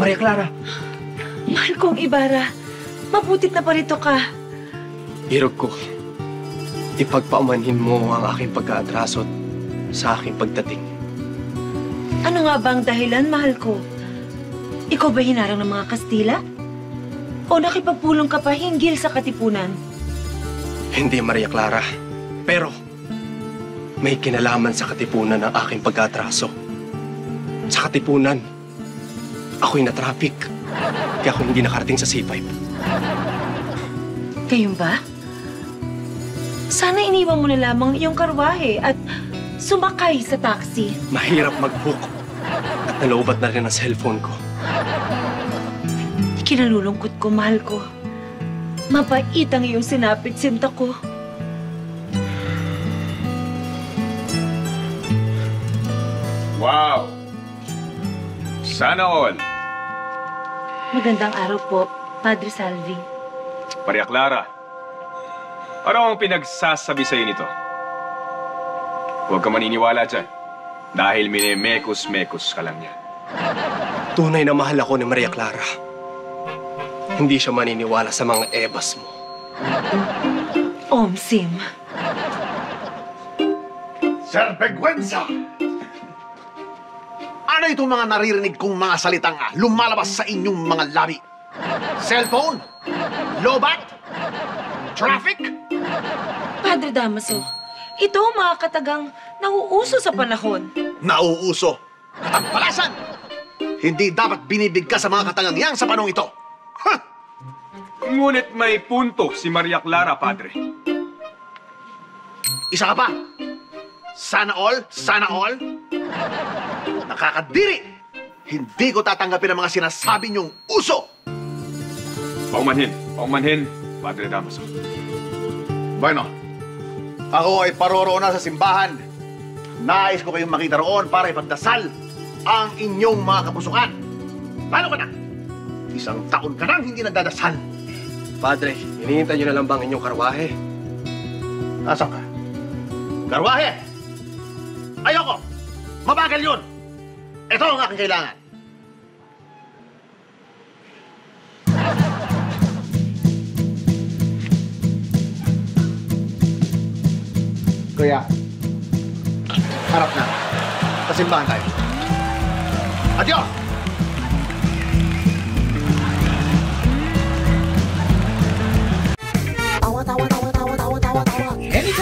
Maria Clara! Mahal kong Ibarra, mabutit na parito ka. Irog ko, ipagpaumanhin mo ang aking pagkaatraso sa aking pagdating. Ano nga ba ang dahilan, mahal ko? Ikaw ba hinarang ng mga Kastila? O nakipagpulong ka pa hinggil sa katipunan? Hindi, Maria Clara. Pero, may kinalaman sa katipunan ang aking pagkaatraso. Sa katipunan, ako'y na-traffic. Kaya ako hindi nakarating sa C5. Kayong ba? Sana iniwan mo na lamang iyong karwahe at sumakay sa taxi. Mahirap mag-book. At naloobat na rin ang cellphone ko. Kinalulungkot ko, mahal ko. Mabait ang iyong sinapit, sinta ko. Wow! Sana all! Magandang araw po, Padre Salvi. Maria Clara, ano ang pinagsasabi sa'yo nito? Huwag ka maniniwala dyan. Dahil minemekos-mekos ka lang niya. Tunay na mahal ako ni Maria Clara. Hindi siya maniniwala sa mga ebas mo. Omsim. Sir Peguenza! Ano itong mga naririnig kong mga salitang lumalabas sa inyong mga labi? Cellphone? Lobat? Traffic? Padre Damaso, ito ang mga katagang nauuso sa panahon. Nauuso. At ang palasan! Hindi dapat binibigkas sa mga katagang yan sa panong ito. Huh! Ngunit may punto si Maria Clara, Padre. Isa ka pa. Sana all? Sana all? Nakakadiri! Hindi ko tatanggapin ang mga sinasabi niyong uso! Paumanhin, Padre Damaso. Bueno, ako ay paroroon na sa simbahan. Nais ko kayong makita roon para ipagdasal ang inyong mga kapusukan. Paano ka na? Isang taon ka nang hindi nagdadasal. Padre, hinihintay niyo na lang ba ang inyong karwahe? Nasaan ka? Karwahe! Ayoko! Mabagal yun! Ito ang aking kailangan. Kuya, harap na. Pasimbahan tayo. Adios! Anytime